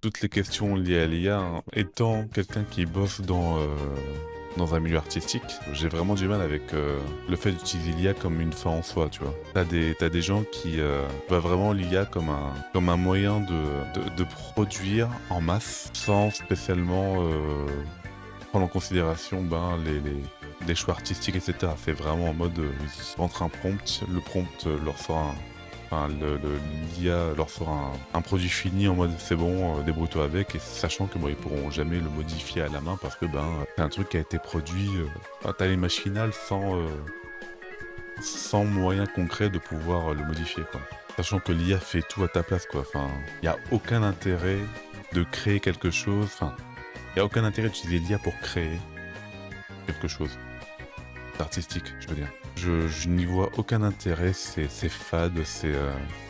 toutes les questions liées à l'IA, hein. Étant quelqu'un qui bosse dans un milieu artistique, j'ai vraiment du mal avec le fait d'utiliser l'IA comme une fin en soi, tu vois. T'as des gens qui voient vraiment l'IA comme un moyen de produire en masse sans spécialement prendre en considération les choix artistiques, etc. C'est vraiment en mode, ils rentrent un prompt, le prompt leur sort enfin, l'IA leur sort un produit fini en mode c'est bon, débrouille-toi avec, et sachant que bon, ils pourront jamais le modifier à la main parce que c'est un truc qui a été produit à taille machinale sans moyen concret de pouvoir le modifier, quoi. Sachant que l'IA fait tout à ta place, quoi. Enfin, il n'y a aucun intérêt de créer quelque chose. Enfin, il n'y a aucun intérêt d'utiliser l'IA pour créer quelque chose artistique, je veux dire. Je n'y vois aucun intérêt, c'est fade,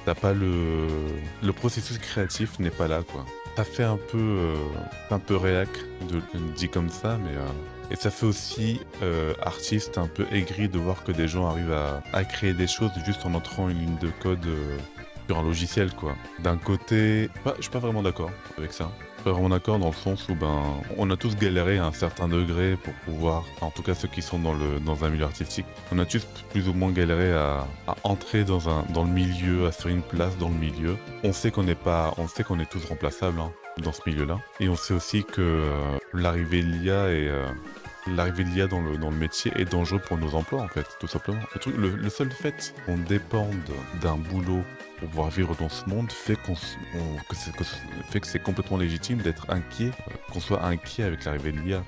t'as pas le processus créatif n'est pas là, quoi. Ça fait un peu réac de dit comme ça, mais et ça fait aussi artiste un peu aigri de voir que des gens arrivent à créer des choses juste en entrant une ligne de code sur un logiciel, quoi. D'un côté, je suis pas vraiment d'accord avec ça. Je suis pas vraiment d'accord dans le sens où on a tous galéré à un certain degré pour pouvoir, en tout cas ceux qui sont dans un milieu artistique, on a tous plus ou moins galéré à entrer dans le milieu, à se faire une place dans le milieu. On sait qu'on est tous remplaçables, hein, dans ce milieu-là, et on sait aussi que l'arrivée de l'IA dans le métier est dangereux pour nos emplois, en fait, tout simplement. Le seul fait qu'on dépende d'un boulot pour pouvoir vivre dans ce monde fait fait que c'est complètement légitime d'être inquiet, qu'on soit inquiet avec l'arrivée de l'IA.